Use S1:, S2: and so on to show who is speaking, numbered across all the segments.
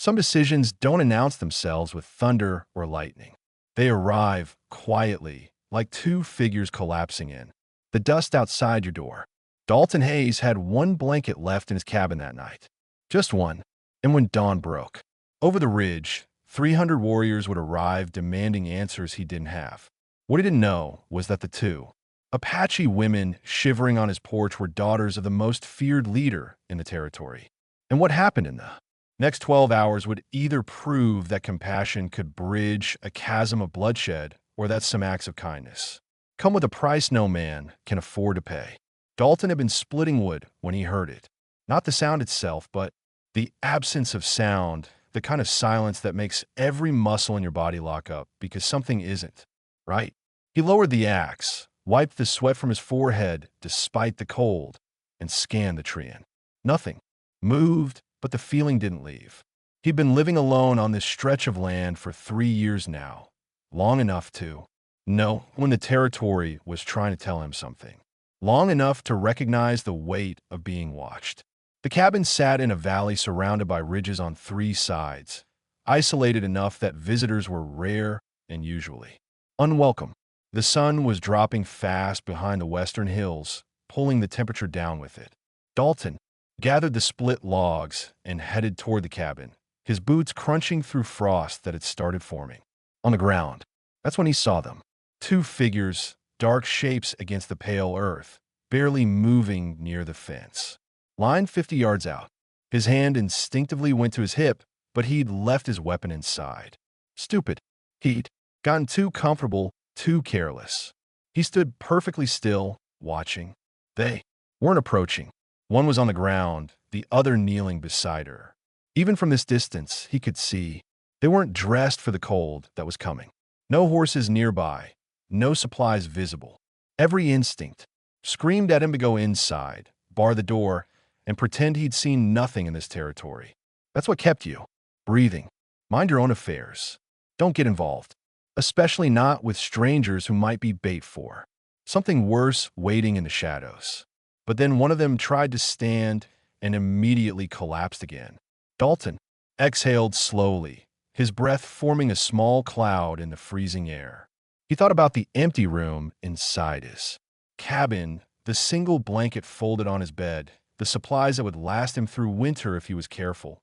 S1: Some decisions don't announce themselves with thunder or lightning. They arrive quietly, like two figures collapsing in. The dust outside your door. Dalton Hayes had one blanket left in his cabin that night. Just one. And when dawn broke, over the ridge, 300 warriors would arrive demanding answers he didn't have. What he didn't know was that the two Apache women shivering on his porch were daughters of the most feared leader in the territory. And what happened in the next 12 hours would either prove that compassion could bridge a chasm of bloodshed or that some acts of kindness come with a price no man can afford to pay. Dalton had been splitting wood when he heard it. Not the sound itself, but the absence of sound, the kind of silence that makes every muscle in your body lock up because something isn't right. He lowered the axe, wiped the sweat from his forehead despite the cold, and scanned the tree in. Nothing moved, but the feeling didn't leave. He'd been living alone on this stretch of land for 3 years now, long enough to know when the territory was trying to tell him something, long enough to recognize the weight of being watched. The cabin sat in a valley surrounded by ridges on 3 sides, isolated enough that visitors were rare and usually unwelcome. The sun was dropping fast behind the western hills, pulling the temperature down with it. Dalton gathered the split logs and headed toward the cabin, his boots crunching through frost that had started forming. On the ground, that's when he saw them. 2 figures, dark shapes against the pale earth, barely moving near the fence. Lined 50 yards out, his hand instinctively went to his hip, but he'd left his weapon inside. Stupid. He'd gotten too comfortable, too careless. He stood perfectly still, watching. They weren't approaching. One was on the ground, the other kneeling beside her. Even from this distance, he could see they weren't dressed for the cold that was coming. No horses nearby, no supplies visible. Every instinct screamed at him to go inside, bar the door, and pretend he'd seen nothing in this territory. That's what kept you breathing. Mind your own affairs. Don't get involved, especially not with strangers who might be bait for something worse waiting in the shadows. But then one of them tried to stand and immediately collapsed again. Dalton exhaled slowly, his breath forming a small cloud in the freezing air. He thought about the empty room inside his cabin, the single blanket folded on his bed, the supplies that would last him through winter if he was careful.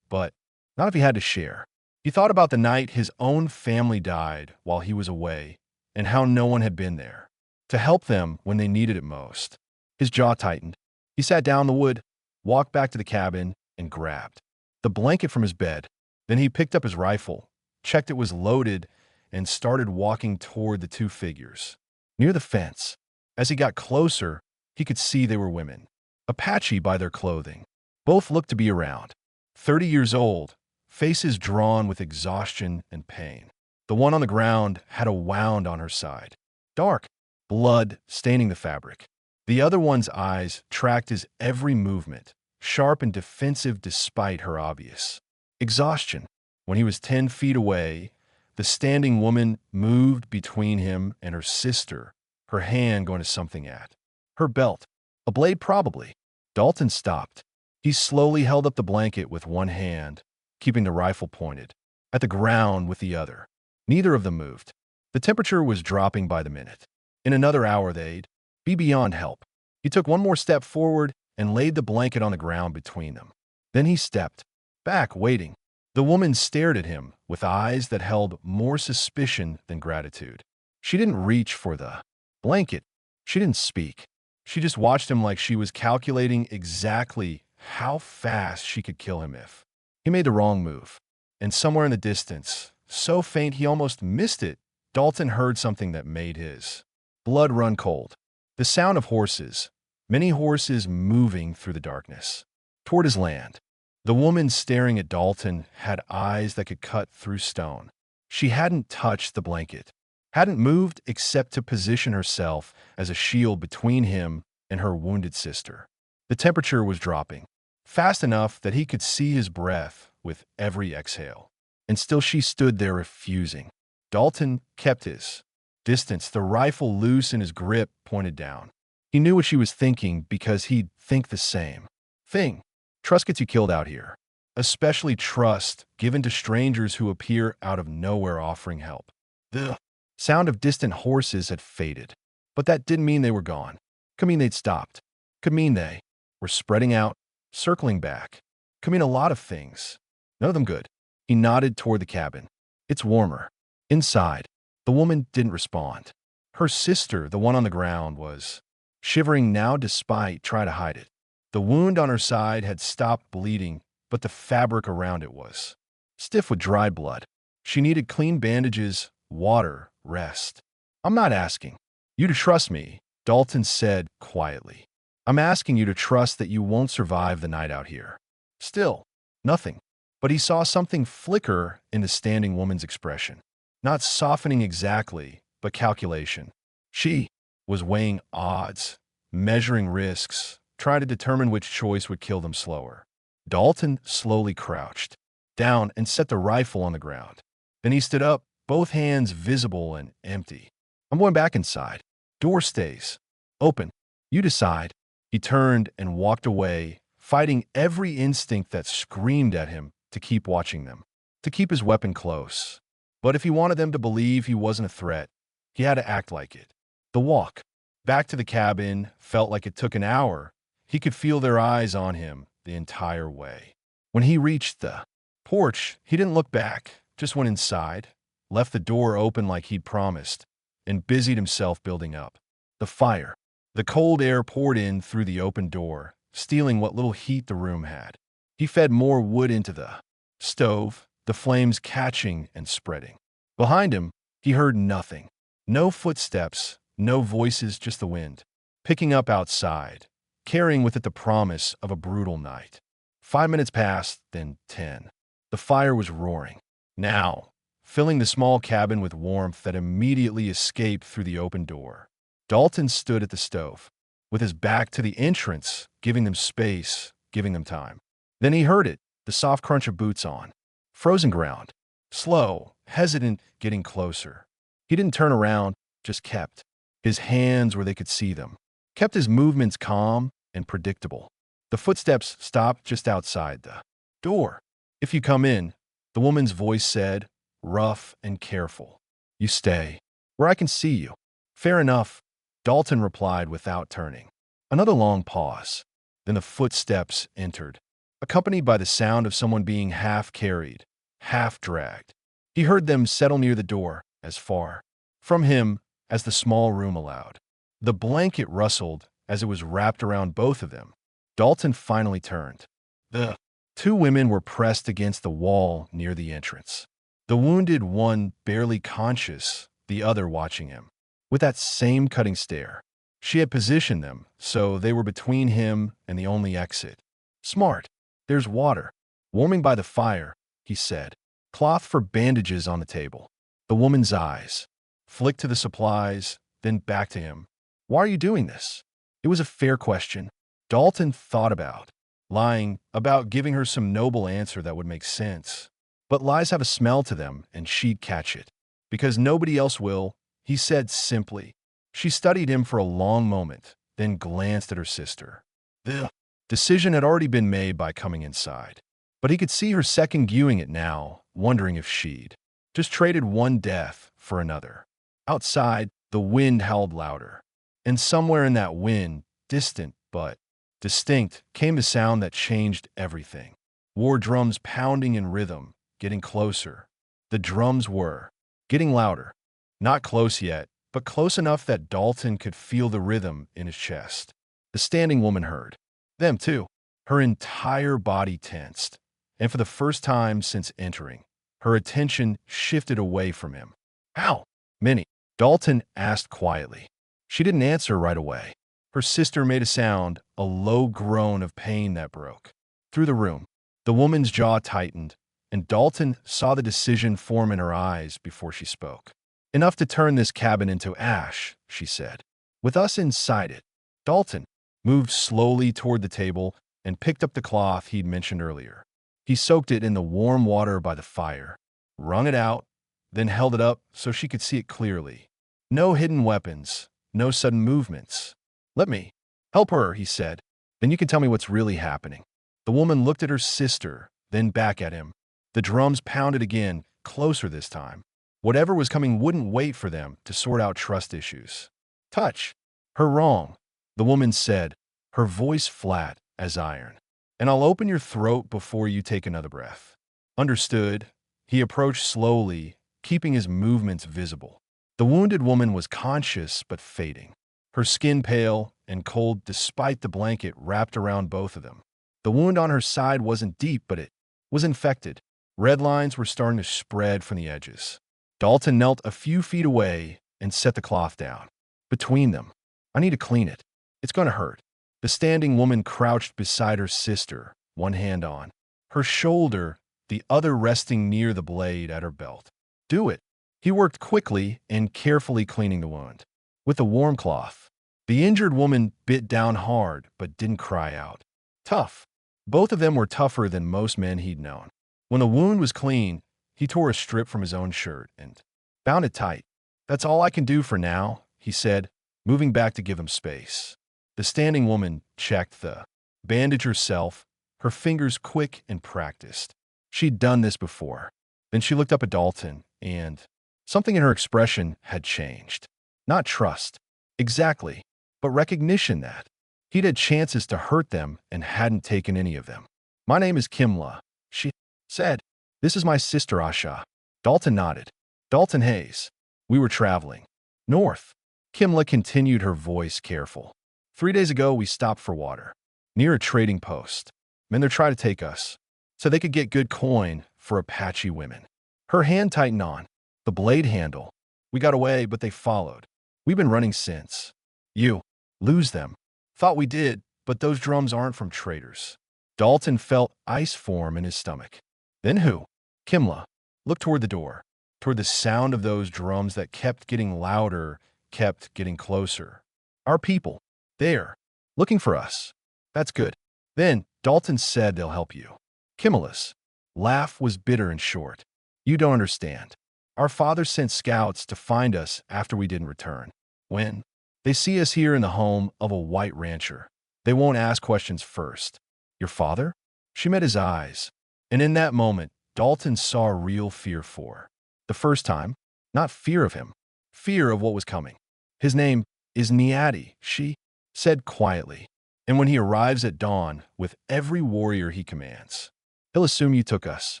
S1: But not if he had to share. He thought about the night his own family died while he was away, and how no one had been there to help them when they needed it most. His jaw tightened. He sat down in the wood, walked back to the cabin, and grabbed the blanket from his bed. Then he picked up his rifle, checked it was loaded, and started walking toward the 2 figures. Near the fence, as he got closer, he could see they were women. Apache by their clothing. Both looked to be around 30 years old, faces drawn with exhaustion and pain. The one on the ground had a wound on her side. Dark, blood staining the fabric. The other one's eyes tracked his every movement, sharp and defensive despite her obvious exhaustion. When he was 10 feet away, the standing woman moved between him and her sister, her hand going to something at her belt. A blade, probably. Dalton stopped. He slowly held up the blanket with one hand, keeping the rifle pointed at the ground with the other. Neither of them moved. The temperature was dropping by the minute. In another hour, they'd be beyond help. He took one more step forward and laid the blanket on the ground between them. Then he stepped back, waiting. The woman stared at him with eyes that held more suspicion than gratitude. She didn't reach for the blanket. She didn't speak. She just watched him like she was calculating exactly how fast she could kill him if he made the wrong move. And somewhere in the distance, so faint he almost missed it, Dalton heard something that made his blood run cold. The sound of horses, many horses moving through the darkness, toward his land. The woman staring at Dalton had eyes that could cut through stone. She hadn't touched the blanket, hadn't moved except to position herself as a shield between him and her wounded sister. The temperature was dropping, fast enough that he could see his breath with every exhale. And still she stood there refusing. Dalton kept his distance, the rifle loose in his grip, pointed down. He knew what she was thinking because he'd think the same thing. Trust gets you killed out here. especially trust given to strangers who appear out of nowhere offering help. The sound of distant horses had faded, but that didn't mean they were gone. Could mean they'd stopped. Could mean they were spreading out, circling back. Could mean a lot of things. None of them good. He nodded toward the cabin. It's warmer. Inside, the woman didn't respond. Her sister, the one on the ground, was shivering now despite trying to hide it. The wound on her side had stopped bleeding, but the fabric around it was stiff with dried blood. She needed clean bandages, water, rest. I'm not asking you to trust me, Dalton said quietly. I'm asking you to trust that you won't survive the night out here. Still, nothing. But he saw something flicker in the standing woman's expression. Not softening exactly, but calculation. She was weighing odds, measuring risks, trying to determine which choice would kill them slower. Dalton slowly crouched down and set the rifle on the ground. Then he stood up, both hands visible and empty. I'm going back inside. Door stays open. You decide. He turned and walked away, fighting every instinct that screamed at him to keep watching them, to keep his weapon close. But if he wanted them to believe he wasn't a threat, he had to act like it. The walk back to the cabin felt like it took an hour. He could feel their eyes on him the entire way. When he reached the porch, he didn't look back, just went inside, left the door open like he'd promised, and busied himself building up the fire. The cold air poured in through the open door, stealing what little heat the room had. He fed more wood into the stove, the flames catching and spreading. Behind him, he heard nothing. No footsteps, no voices, just the wind, picking up outside, carrying with it the promise of a brutal night. 5 minutes passed, then 10. The fire was roaring. Now, filling the small cabin with warmth that immediately escaped through the open door. Dalton stood at the stove, with his back to the entrance, giving them space, giving them time. Then he heard it, the soft crunch of boots on frozen ground. Slow, hesitant, getting closer. He didn't turn around, just kept his hands where they could see them, kept his movements calm and predictable. The footsteps stopped just outside the door. If you come in, the woman's voice said, rough and careful. You stay where I can see you. Fair enough, Dalton replied without turning. Another long pause. Then the footsteps entered, accompanied by the sound of someone being half carried, half dragged. He heard them settle near the door, as far from him as the small room allowed. The blanket rustled as it was wrapped around both of them. Dalton finally turned. The two women were pressed against the wall near the entrance. The wounded one barely conscious, the other watching him. With that same cutting stare, she had positioned them so they were between him and the only exit. Smart. There's water. Warming by the fire, he said. Cloth for bandages on the table. The woman's eyes flicked to the supplies, then back to him. Why are you doing this? It was a fair question. Dalton thought about lying, about giving her some noble answer that would make sense. But lies have a smell to them, and she'd catch it. Because nobody else will, he said simply. She studied him for a long moment, then glanced at her sister. The decision had already been made by coming inside. But he could see her second-guessing it now, wondering if she'd just traded one death for another. Outside, the wind howled louder. And somewhere in that wind, distant but distinct, came a sound that changed everything. War drums pounding in rhythm, getting closer. The drums were getting louder. Not close yet, but close enough that Dalton could feel the rhythm in his chest. The standing woman heard them too. Her entire body tensed. And for the first time since entering, her attention shifted away from him. How many? Dalton asked quietly. She didn't answer right away. Her sister made a sound, a low groan of pain that broke through the room. The woman's jaw tightened, and Dalton saw the decision form in her eyes before she spoke. Enough to turn this cabin into ash, she said. With us inside it. Dalton moved slowly toward the table and picked up the cloth he'd mentioned earlier. He soaked it in the warm water by the fire, wrung it out, then held it up so she could see it clearly. No hidden weapons, no sudden movements. Let me help her, he said. Then you can tell me what's really happening. The woman looked at her sister, then back at him. The drums pounded again, closer this time. Whatever was coming wouldn't wait for them to sort out trust issues. Touch. Her wrong, the woman said, her voice flat as iron. And I'll open your throat before you take another breath. Understood. He approached slowly, keeping his movements visible. The wounded woman was conscious but fading, her skin pale and cold despite the blanket wrapped around both of them. The wound on her side wasn't deep, but it was infected. Red lines were starting to spread from the edges. Dalton knelt a few feet away and set the cloth down. Between them, I need to clean it. It's going to hurt. The standing woman crouched beside her sister, one hand on her shoulder, the other resting near the blade at her belt. Do it. He worked quickly and carefully cleaning the wound. With a warm cloth, the injured woman bit down hard but didn't cry out. Tough. Both of them were tougher than most men he'd known. When the wound was clean, he tore a strip from his own shirt and bound it tight. That's all I can do for now, he said, moving back to give them space. The standing woman checked the bandage herself, her fingers quick and practiced. She'd done this before. Then she looked up at Dalton, and something in her expression had changed. Not trust, exactly, but recognition that he'd had chances to hurt them and hadn't taken any of them. My name is Kimla, she said. This is my sister Asha. Dalton nodded. Dalton Hayes. We were traveling north. Kimla continued, her voice careful. 3 days ago, we stopped for water near a trading post. Men there tried to take us so they could get good coin for Apache women. Her hand tightened on the blade handle. We got away, but they followed. We've been running since. You lose them. Thought we did, but those drums aren't from traders. Dalton felt ice form in his stomach. Then who? Kimla looked toward the door, toward the sound of those drums that kept getting louder, kept getting closer. Our people. There. Looking for us. That's good. Then Dalton said they'll help you. Kimla's laugh was bitter and short. You don't understand. Our father sent scouts to find us after we didn't return. When they see us here in the home of a white rancher, they won't ask questions first. Your father? She met his eyes, and in that moment, Dalton saw real fear for the first time. Not fear of him, fear of what was coming. His name is Niadi, she said quietly. And when he arrives at dawn with every warrior he commands, he'll assume you took us.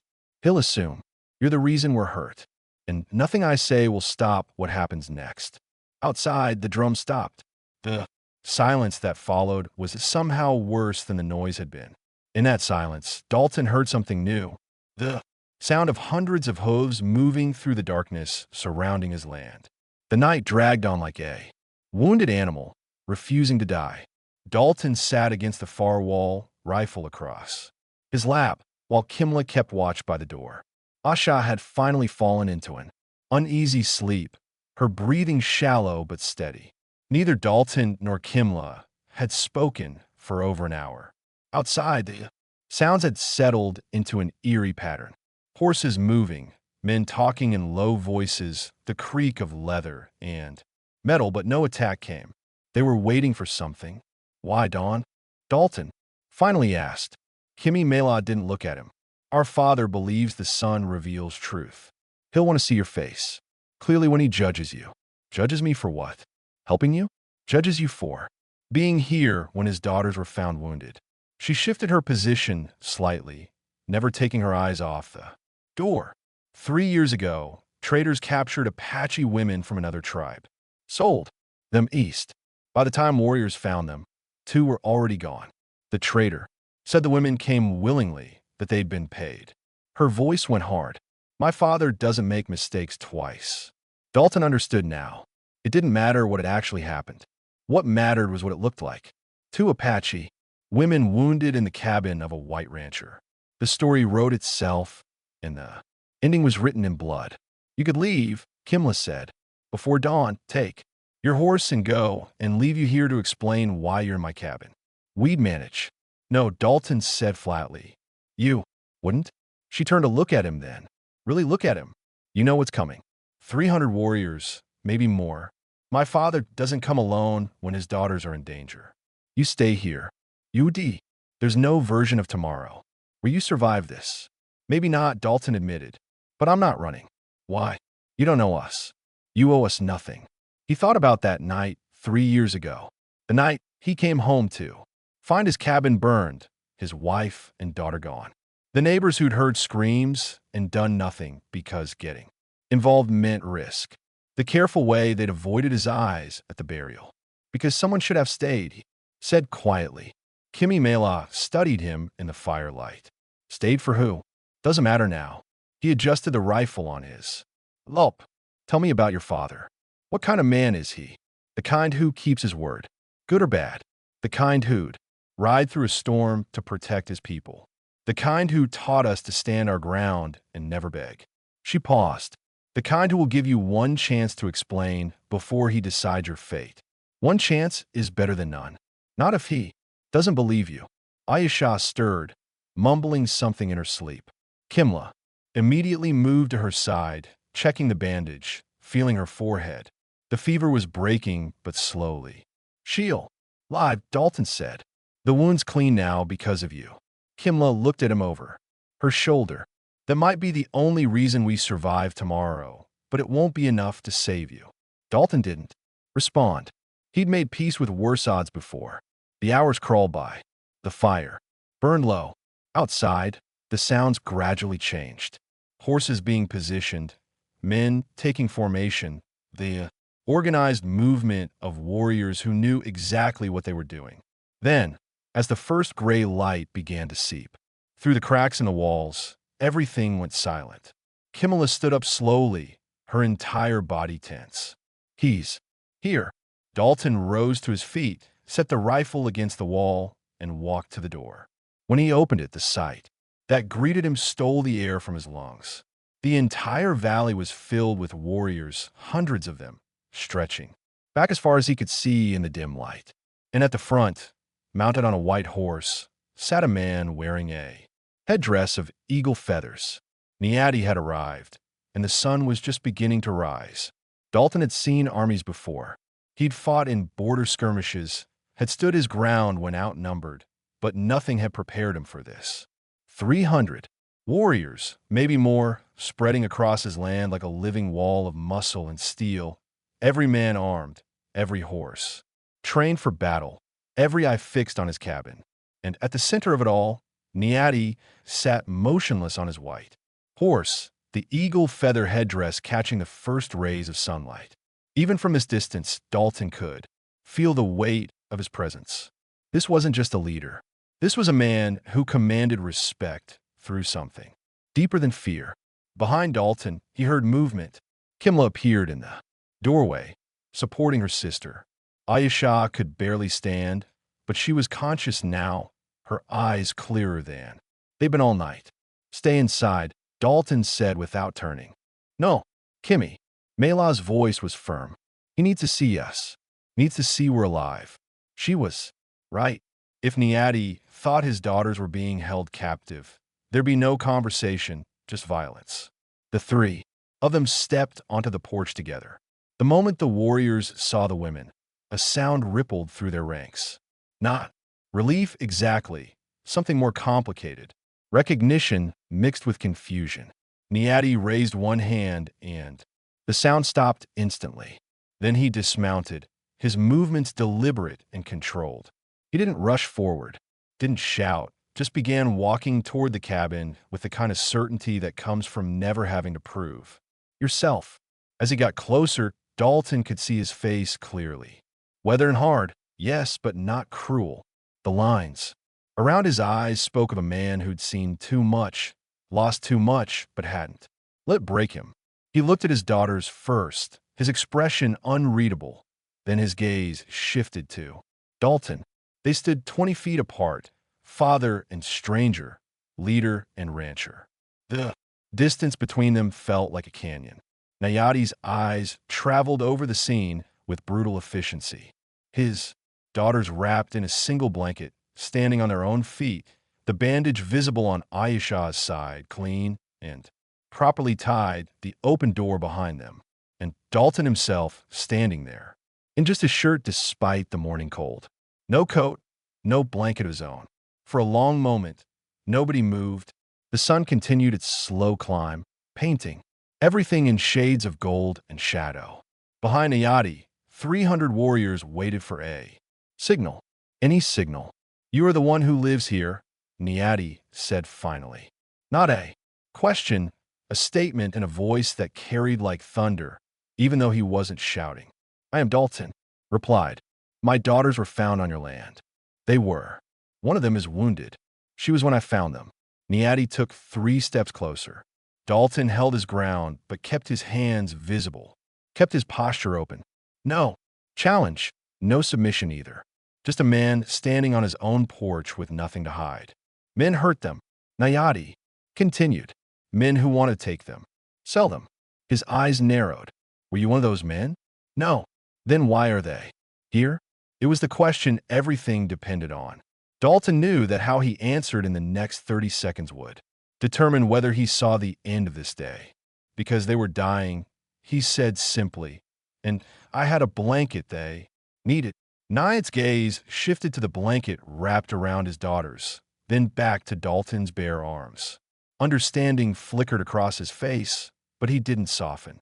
S1: He'll assume you're the reason we're hurt. And nothing I say will stop what happens next. Outside, the drum stopped. The silence that followed was somehow worse than the noise had been. In that silence, Dalton heard something new. The sound of hundreds of hooves moving through the darkness surrounding his land. The night dragged on like a wounded animal, refusing to die. Dalton sat against the far wall, rifle across his lap, while Kimla kept watch by the door. Asha had finally fallen into an uneasy sleep, her breathing shallow but steady. Neither Dalton nor Kimla had spoken for over an hour. Outside, the sounds had settled into an eerie pattern. Horses moving, men talking in low voices, the creak of leather and metal, but no attack came. They were waiting for something. Why, Dawn? Dalton finally asked. Kimmy Mela didn't look at him. Our father believes the sun reveals truth. He'll want to see your face. Clearly when he judges you. Judges me for what? Helping you? Judges you for being here when his daughters were found wounded. She shifted her position slightly, never taking her eyes off the door. 3 years ago, traders captured Apache women from another tribe. Sold them east. By the time warriors found them, 2 were already gone. The trader said the women came willingly, that they'd been paid. Her voice went hard. My father doesn't make mistakes twice. Dalton understood now. It didn't matter what had actually happened. What mattered was what it looked like. 2 Apache, women wounded in the cabin of a white rancher. The story wrote itself, and the ending was written in blood. You could leave, Kimla said. Before dawn, take your horse and go, and leave you here to explain why you're in my cabin. We'd manage. No, Dalton said flatly. You wouldn't? She turned to look at him then. Really look at him. You know what's coming. 300 warriors, maybe more. My father doesn't come alone when his daughters are in danger. You stay here. UD. There's no version of tomorrow. Will you survive this? Maybe not, Dalton admitted. But I'm not running. Why? You don't know us. You owe us nothing. He thought about that night 3 years ago. The night he came home to find his cabin burned, his wife and daughter gone. The neighbors who'd heard screams and done nothing because getting involved meant risk. The careful way they'd avoided his eyes at the burial. Because someone should have stayed, he said quietly. Kimmy Mela studied him in the firelight. Stayed for who? Doesn't matter now. He adjusted the rifle on his. Lulp, tell me about your father. What kind of man is he? The kind who keeps his word. Good or bad? The kind who'd ride through a storm to protect his people. The kind who taught us to stand our ground and never beg. She paused. The kind who will give you one chance to explain before he decides your fate. One chance is better than none. Not if he doesn't believe you. Ayesha stirred, mumbling something in her sleep. Kimla immediately moved to her side, checking the bandage, feeling her forehead. The fever was breaking, but slowly. She'll live, Dalton said. The wound's clean now because of you. Kimla looked at him over her shoulder. That might be the only reason we survive tomorrow, but it won't be enough to save you. Dalton didn't respond. He'd made peace with worse odds before. The hours crawled by. The fire burned low. Outside, the sounds gradually changed. Horses being positioned, men taking formation, the organized movement of warriors who knew exactly what they were doing. Then, as the first gray light began to seep through the cracks in the walls, everything went silent. Kimala stood up slowly, her entire body tense. He's here. Dalton rose to his feet, set the rifle against the wall, and walked to the door. When he opened it, the sight that greeted him stole the air from his lungs. The entire valley was filled with warriors, hundreds of them, stretching back as far as he could see in the dim light. And at the front, mounted on a white horse, sat a man wearing a headdress of eagle feathers. Niadi had arrived, and the sun was just beginning to rise. Dalton had seen armies before. He'd fought in border skirmishes, had stood his ground when outnumbered, but nothing had prepared him for this. 300 warriors, maybe more, spreading across his land like a living wall of muscle and steel, every man armed, every horse trained for battle, every eye fixed on his cabin. And at the center of it all, Niadi sat motionless on his white horse, the eagle feather headdress catching the first rays of sunlight. Even from this distance, Dalton could feel the weight of his presence. This wasn't just a leader. This was a man who commanded respect through something deeper than fear. Behind Dalton, he heard movement. Kimla appeared in the doorway, supporting her sister. Ayesha could barely stand, but she was conscious now, her eyes clearer than they'd been all night. Stay inside, Dalton said without turning. No, Kimmy. Mela's voice was firm. He needs to see us. Needs to see we're alive. She was right. If Niadi thought his daughters were being held captive, there'd be no conversation, just violence. The three of them stepped onto the porch together. The moment the warriors saw the women, a sound rippled through their ranks. Not relief exactly, something more complicated. Recognition mixed with confusion. Niadi raised one hand and the sound stopped instantly. Then he dismounted, his movements deliberate and controlled. He didn't rush forward, didn't shout, just began walking toward the cabin with the kind of certainty that comes from never having to prove yourself. As he got closer, Dalton could see his face clearly. Weathered and hard, yes, but not cruel. The lines around his eyes spoke of a man who'd seen too much, lost too much, but hadn't let it break him. He looked at his daughters first, his expression unreadable. Then his gaze shifted to Dalton. They stood 20 feet apart, father and stranger, leader and rancher. The distance between them felt like a canyon. Nayadi's eyes traveled over the scene with brutal efficiency. His daughters wrapped in a single blanket, standing on their own feet, the bandage visible on Ayesha's side, clean and properly tied, the open door behind them, and Dalton himself standing there, in just a shirt despite the morning cold. No coat, no blanket of his own. For a long moment, Nobody moved. The sun continued its slow climb, painting everything in shades of gold and shadow. Behind Ayati, 300 warriors waited for a signal. Any signal. You are the one who lives here, Niati said finally. Not a question, a statement in a voice that carried like thunder, even though he wasn't shouting. I am Dalton, replied. My daughters were found on your land. They were. One of them is wounded. She was when I found them. Niati took 3 steps closer. Dalton held his ground, but kept his hands visible, kept his posture open. No challenge, no submission either. Just a man standing on his own porch with nothing to hide. Men hurt them. Nayati continued. Men who want to take them. Sell them. His eyes narrowed. Were you one of those men? No. Then why are they here? It was the question everything depended on. Dalton knew that how he answered in the next 30 seconds would determine whether he saw the end of this day. Because they were dying, he said simply, and I had a blanket they needed. Nyatt's gaze shifted to the blanket wrapped around his daughters, then back to Dalton's bare arms. Understanding flickered across his face, but he didn't soften.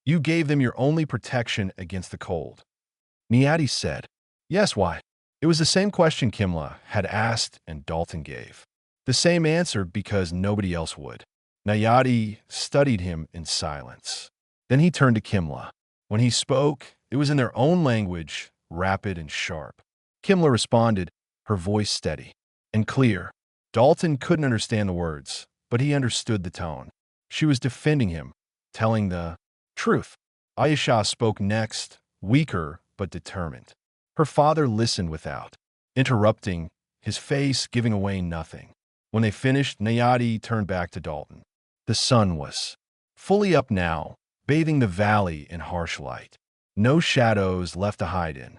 S1: You gave them your only protection against the cold. Niati said. Yes, why? It was the same question Kimla had asked and Dalton gave. The same answer because nobody else would. Nayati studied him in silence. Then he turned to Kimla. When he spoke, it was in their own language, rapid and sharp. Kimla responded, her voice steady and clear. Dalton couldn't understand the words, but he understood the tone. She was defending him, telling the truth. Ayesha spoke next, weaker but determined. Her father listened without interrupting, his face giving away nothing. When they finished, Nayati turned back to Dalton. The sun was fully up now, bathing the valley in harsh light. No shadows left to hide in.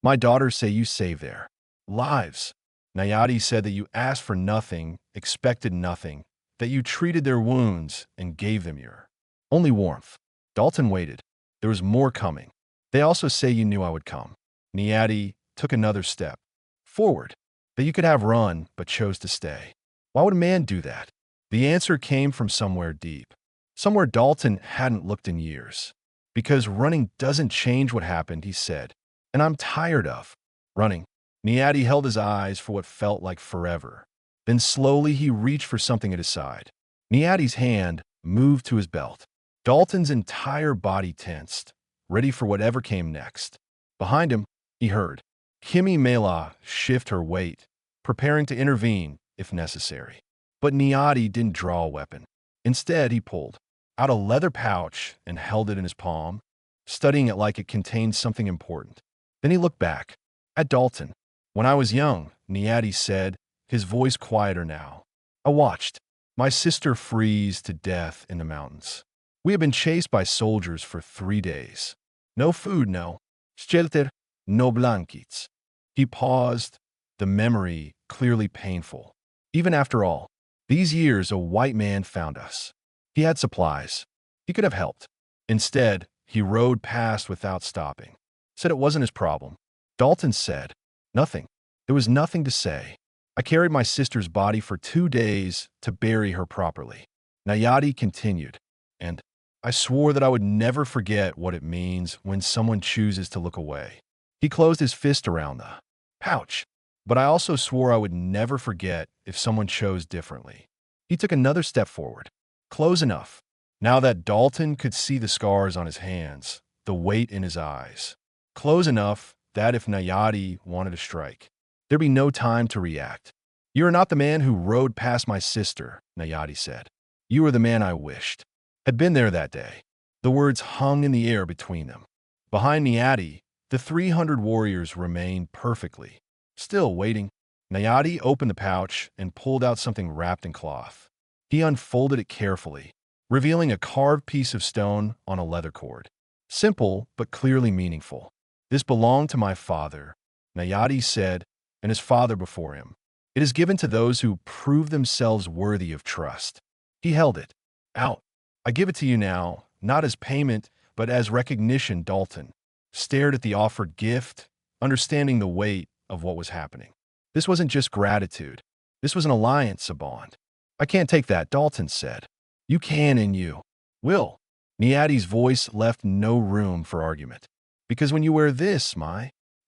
S1: My daughters say you saved their lives. Nayati said that you asked for nothing, expected nothing, that you treated their wounds and gave them your only warmth. Dalton waited. There was more coming. They also say you knew I would come. Niati took another step forward, that you could have run but chose to stay. Why would a man do that? The answer came from somewhere deep, somewhere Dalton hadn't looked in years. Because running doesn't change what happened, he said, and I'm tired of running. Niati held his eyes for what felt like forever. Then slowly he reached for something at his side. Niati's hand moved to his belt. Dalton's entire body tensed, ready for whatever came next. Behind him, he heard Kimi Mela shift her weight, preparing to intervene if necessary. But Niati didn't draw a weapon. Instead, he pulled out a leather pouch and held it in his palm, studying it like it contained something important. Then he looked back at Dalton. When I was young, Niati said, his voice quieter now. I watched my sister freeze to death in the mountains. We had been chased by soldiers for 3 days. No food, no shelter, no blankets. He paused, the memory clearly painful. Even after all these years, a white man found us. He had supplies. He could have helped. Instead, he rode past without stopping. Said it wasn't his problem. Dalton said, nothing. There was nothing to say. I carried my sister's body for 2 days to bury her properly. Nayati continued, and I swore that I would never forget what it means when someone chooses to look away. He closed his fist around the pouch. But I also swore I would never forget if someone chose differently. He took another step forward. Close enough. Now that Dalton could see the scars on his hands, the weight in his eyes. Close enough that if Nayati wanted to strike, there'd be no time to react. You are not the man who rode past my sister, Nayati said. You are the man I wished had been there that day. The words hung in the air between them. Behind Nayati, the 300 warriors remained perfectly still, waiting. Nayati opened the pouch and pulled out something wrapped in cloth. He unfolded it carefully, revealing a carved piece of stone on a leather cord. Simple, but clearly meaningful. This belonged to my father, Nayati said, and his father before him. It is given to those who prove themselves worthy of trust. He held it out. I give it to you now, not as payment, but as recognition. Dalton stared at the offered gift, understanding the weight of what was happening. This wasn't just gratitude. This was an alliance, a bond. I can't take that, Dalton said. You can and you will. Niati's voice left no room for argument. Because when you wear this,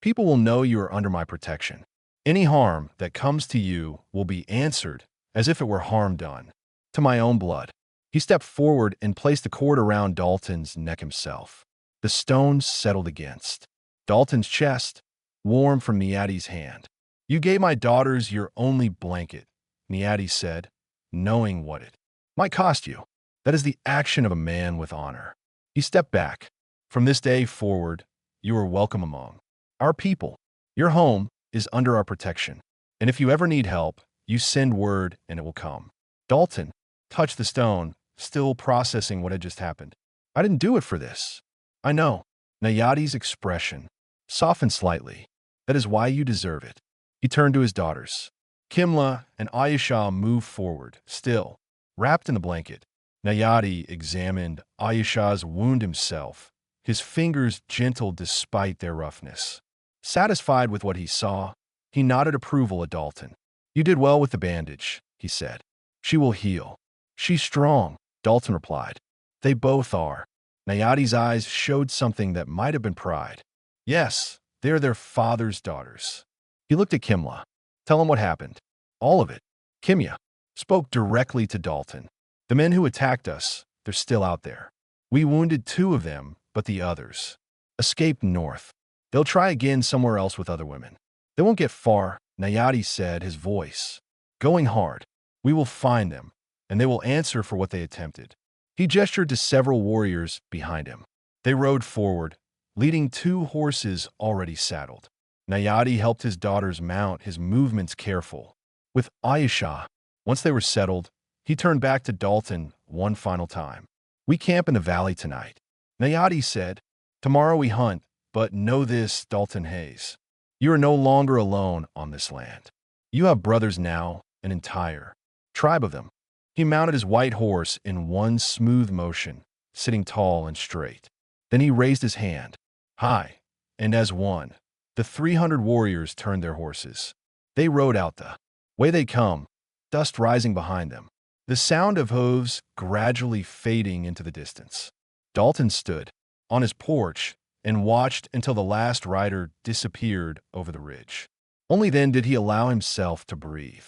S1: people will know you are under my protection. Any harm that comes to you will be answered as if it were harm done to my own blood. He stepped forward and placed the cord around Dalton's neck himself. The stones settled against Dalton's chest, warm from Niati's hand. You gave my daughters your only blanket, Niati said, knowing what it might cost you. That is the action of a man with honor. He stepped back. From this day forward, you are welcome among our people. Your home is under our protection. And if you ever need help, you send word and it will come. Dalton touched the stone, still processing what had just happened. I didn't do it for this. I know. Niati's expression softened slightly. That is why you deserve it. He turned to his daughters. Kimla and Ayesha moved forward, still wrapped in the blanket. Niati examined Ayesha's wound himself, his fingers gentle despite their roughness. Satisfied with what he saw, he nodded approval at Dalton. You did well with the bandage, he said. She will heal. She's strong, Dalton replied. They both are. Niati's eyes showed something that might have been pride. Yes, they're their father's daughters. He looked at Kimla. Tell him what happened. All of it. Kimya spoke directly to Dalton. The men who attacked us, they're still out there. We wounded 2 of them, but the others escaped north. They'll try again somewhere else with other women. They won't get far, Niati said, his voice going hard. We will find them, and they will answer for what they attempted. He gestured to several warriors behind him. They rode forward, leading 2 horses already saddled. Niati helped his daughters mount, his movements careful. With Ayesha, once they were settled, he turned back to Dalton one final time. We camp in the valley tonight. Niati said, tomorrow we hunt, but know this, Dalton Hayes. You are no longer alone on this land. You have brothers now, an entire tribe of them. He mounted his white horse in one smooth motion, sitting tall and straight. Then he raised his hand, high, and as one, the 300 warriors turned their horses. They rode out the way they come, dust rising behind them, the sound of hooves gradually fading into the distance. Dalton stood on his porch and watched until the last rider disappeared over the ridge. Only then did he allow himself to breathe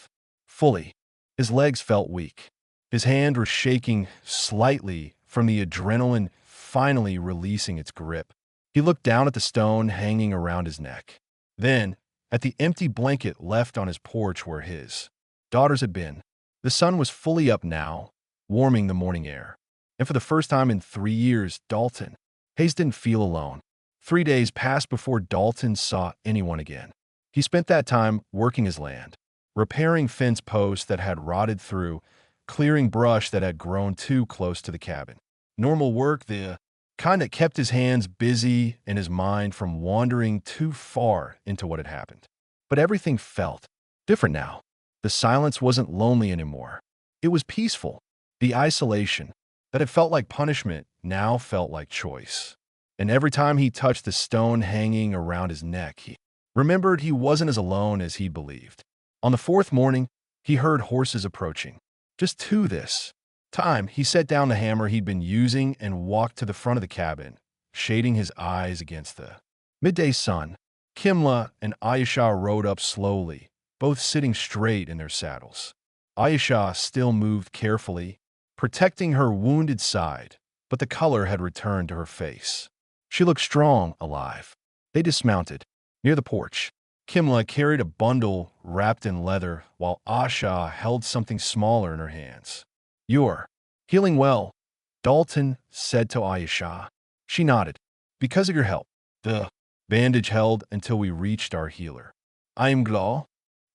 S1: fully. His legs felt weak. His hand was shaking slightly from the adrenaline finally releasing its grip. He looked down at the stone hanging around his neck. Then, at the empty blanket left on his porch where his daughters had been. The sun was fully up now, warming the morning air. And for the first time in 3 years, Dalton Hayes didn't feel alone. 3 days passed before Dalton saw anyone again. He spent that time working his land, repairing fence posts that had rotted through, clearing brush that had grown too close to the cabin. Normal work, the kind that kept his hands busy and his mind from wandering too far into what had happened. But everything felt different now. The silence wasn't lonely anymore. It was peaceful. The isolation that had felt like punishment now felt like choice. And every time he touched the stone hanging around his neck, he remembered he wasn't as alone as he believed. On the 4th morning, he heard horses approaching. Just 2 this time, he set down the hammer he'd been using and walked to the front of the cabin, shading his eyes against the midday sun. Kimla and Ayesha rode up slowly, both sitting straight in their saddles. Ayesha still moved carefully, protecting her wounded side, but the color had returned to her face. She looked strong, alive. They dismounted. Near the porch, Kimla carried a bundle wrapped in leather, while Asha held something smaller in her hands. You're healing well, Dalton said to Ayesha. She nodded. Because of your help. The bandage held until we reached our healer. I am glad.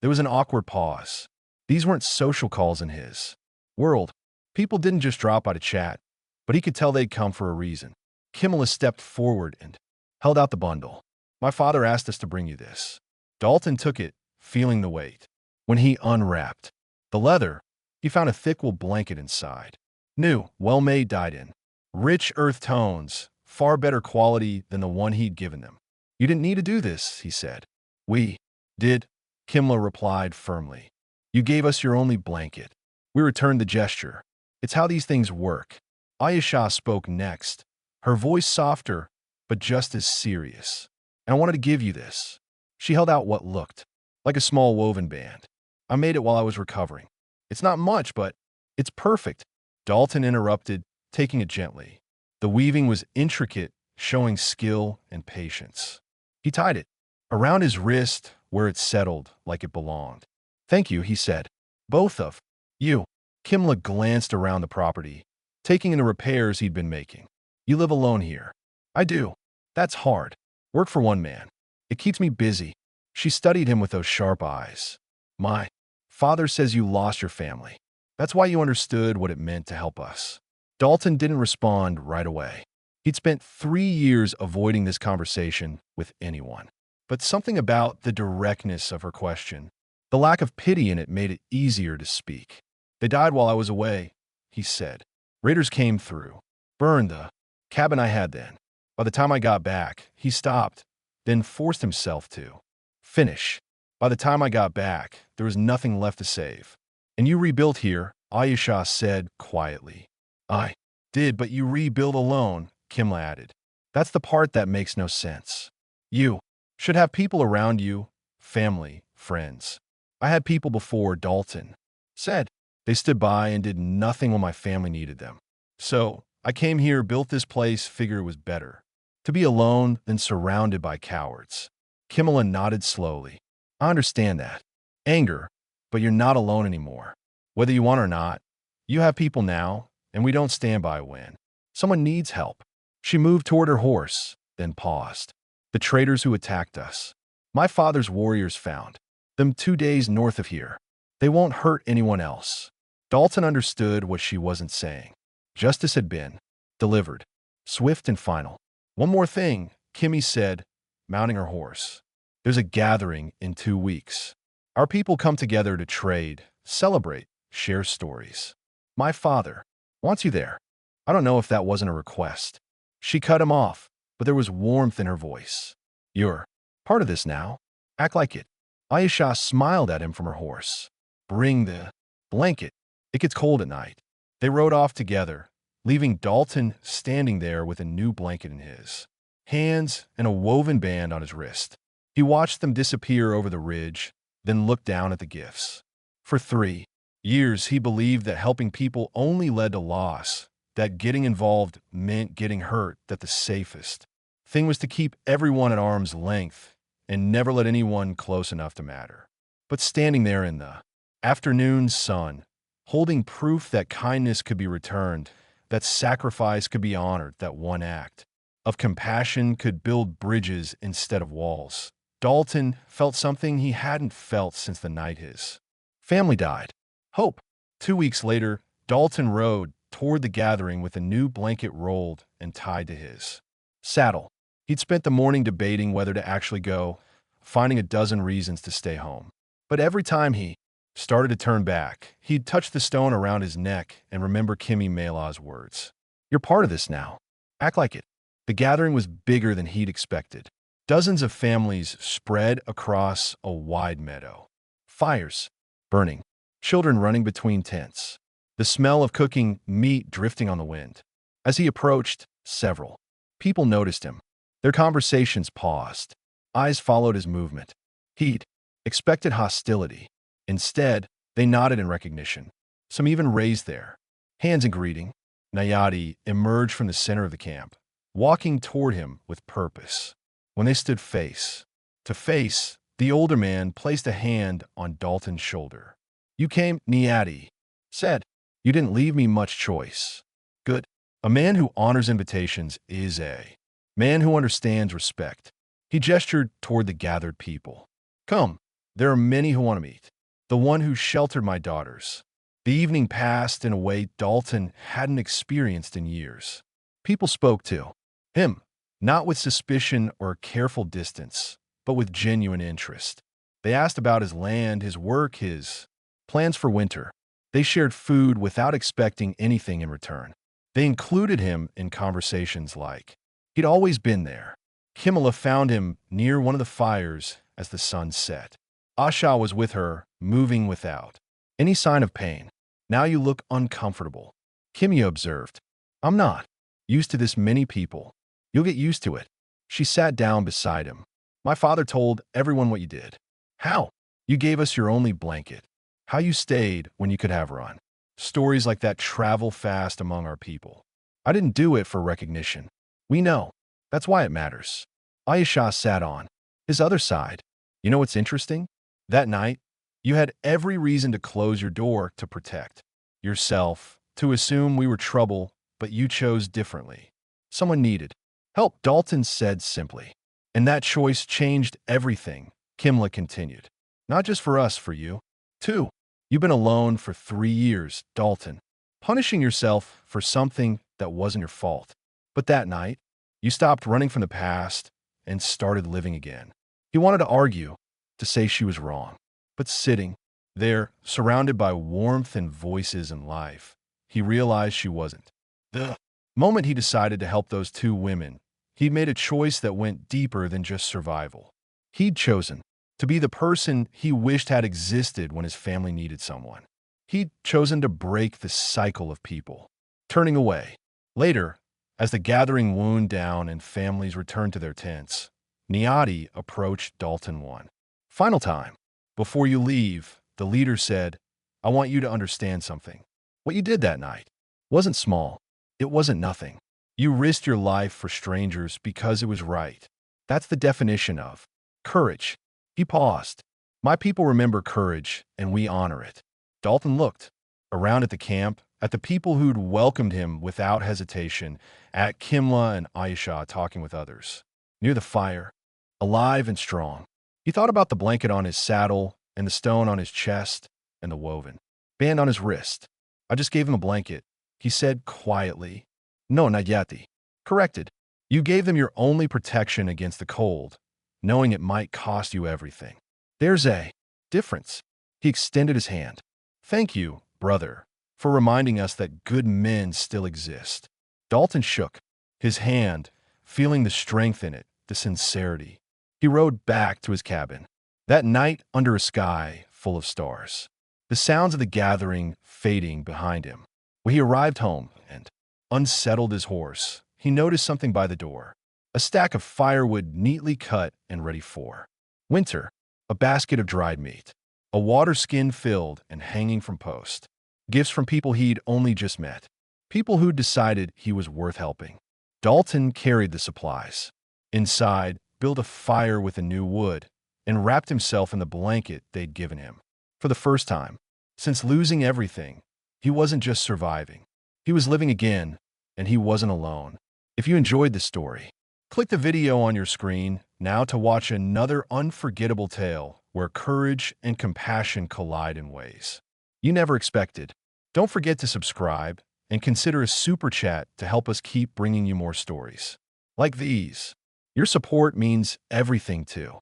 S1: There was an awkward pause. These weren't social calls in his world. People didn't just drop by to chat, but he could tell they'd come for a reason. Kimla stepped forward and held out the bundle. My father asked us to bring you this. Dalton took it, feeling the weight. When he unwrapped the leather, he found a thick wool blanket inside. New, well-made dyed-in. Rich earth tones, far better quality than the one he'd given them. You didn't need to do this, he said. We did, Kimla replied firmly. You gave us your only blanket. We returned the gesture. It's how these things work. Ayesha spoke next, her voice softer, but just as serious. And I wanted to give you this. She held out what looked like a small woven band. I made it while I was recovering. It's not much, but it's perfect. Dalton interrupted, taking it gently. The weaving was intricate, showing skill and patience. He tied it around his wrist where it settled like it belonged. Thank you, he said. Both of you. Kimla glanced around the property, taking in the repairs he'd been making. You live alone here. I do. That's hard. Work for one man. It keeps me busy. She studied him with those sharp eyes. My father says you lost your family. That's why you understood what it meant to help us. Dalton didn't respond right away. He'd spent 3 years avoiding this conversation with anyone. But something about the directness of her question, the lack of pity in it, made it easier to speak. They died while I was away, he said. Raiders came through, burned the cabin I had then. By the time I got back, he stopped, then forced himself to finish. By the time I got back, there was nothing left to save. And you rebuilt here, Ayesha said quietly. I did, but you rebuild alone, Kimla added. That's the part that makes no sense. You should have people around you, family, friends. I had people before, Dalton said. They stood by and did nothing when my family needed them. So I came here, built this place, figured it was better to be alone than surrounded by cowards. Kimla nodded slowly. I understand that. Anger, but you're not alone anymore. Whether you want or not, you have people now, and we don't stand by when someone needs help. She moved toward her horse, then paused. The traders who attacked us. My father's warriors found them 2 days north of here. They won't hurt anyone else. Dalton understood what she wasn't saying. Justice had been delivered, swift and final. One more thing, Kimmy said, mounting her horse. There's a gathering in 2 weeks. Our people come together to trade, celebrate, share stories. My father wants you there. I don't know if that wasn't a request. She cut him off, but there was warmth in her voice. You're part of this now. Act like it. Ayesha smiled at him from her horse. Bring the blanket. It gets cold at night. They rode off together, leaving Dalton standing there with a new blanket in his hands and a woven band on his wrist. He watched them disappear over the ridge, then looked down at the gifts. For 3 years, he believed that helping people only led to loss, that getting involved meant getting hurt, that the safest thing was to keep everyone at arm's length and never let anyone close enough to matter. But standing there in the afternoon sun, holding proof that kindness could be returned, that sacrifice could be honored, that one act of compassion could build bridges instead of walls, Dalton felt something he hadn't felt since the night his family died. Hope. 2 weeks later, Dalton rode toward the gathering with a new blanket rolled and tied to his saddle. He'd spent the morning debating whether to actually go, finding a dozen reasons to stay home. But every time he started to turn back, he'd touch the stone around his neck and remember Kimmy Melah's words. You're part of this now. Act like it. The gathering was bigger than he'd expected. Dozens of families spread across a wide meadow. Fires burning, children running between tents, the smell of cooking meat drifting on the wind. As he approached, several people noticed him. Their conversations paused. Eyes followed his movement. He'd expected hostility. Instead, they nodded in recognition. Some even raised their hands in greeting. Nayati emerged from the center of the camp, walking toward him with purpose. When they stood face to face, the older man placed a hand on Dalton's shoulder. You came, Nayati said. You didn't leave me much choice. Good. A man who honors invitations is a man who understands respect. He gestured toward the gathered people. Come, there are many who want to meet. The one who sheltered my daughters. The evening passed in a way Dalton hadn't experienced in years. People spoke to him, not with suspicion or careful distance, but with genuine interest. They asked about his land, his work, his plans for winter. They shared food without expecting anything in return. They included him in conversations like he'd always been there. Kimla found him near one of the fires as the sun set. Asha was with her, moving without Any sign of pain? Now you look uncomfortable. Kimya observed. I'm not used to this many people. You'll get used to it. She sat down beside him. My father told everyone what you did. How? You gave us your only blanket. How you stayed when you could have run. Stories like that travel fast among our people. I didn't do it for recognition. We know. That's why it matters. Ayesha sat on his other side. You know what's interesting? That night, you had every reason to close your door to protect yourself, to assume we were trouble, but you chose differently. Someone needed help, Dalton said simply. And that choice changed everything, Kimla continued. Not just for us, for you, too. You've been alone for 3 years, Dalton, punishing yourself for something that wasn't your fault. But that night, you stopped running from the past and started living again. He wanted to argue, to say she was wrong. But sitting there, surrounded by warmth and voices and life, he realized she wasn't. The moment he decided to help those 2 women, he'd made a choice that went deeper than just survival. He'd chosen to be the person he wished had existed when his family needed someone. He'd chosen to break the cycle of people turning away. Later, as the gathering wound down and families returned to their tents, Niati approached Dalton one final time. Before you leave, the leader said, I want you to understand something. What you did that night wasn't small. It wasn't nothing. You risked your life for strangers because it was right. That's the definition of courage. He paused. My people remember courage, and we honor it. Dalton looked around at the camp, at the people who'd welcomed him without hesitation, at Kimla and Ayesha talking with others. Near the fire, alive and strong. He thought about the blanket on his saddle, and the stone on his chest, and the woven band on his wrist. I just gave him a blanket, he said quietly. No, not yeti. Corrected. You gave them your only protection against the cold, knowing it might cost you everything. There's a difference. He extended his hand. Thank you, brother, for reminding us that good men still exist. Dalton shook his hand, feeling the strength in it, the sincerity. He rode back to his cabin. That night under a sky full of stars. The sounds of the gathering fading behind him. When he arrived home and unsettled his horse, he noticed something by the door. A stack of firewood neatly cut and ready for winter. A basket of dried meat. A water skin filled and hanging from post. Gifts from people he'd only just met. People who'd decided he was worth helping. Dalton carried the supplies. Inside, built a fire with a new wood, and wrapped himself in the blanket they'd given him. For the first time, since losing everything, he wasn't just surviving. He was living again, and he wasn't alone. If you enjoyed this story, click the video on your screen now to watch another unforgettable tale where courage and compassion collide in ways you never expected. Don't forget to subscribe and consider a super chat to help us keep bringing you more stories like these. Your support means everything too.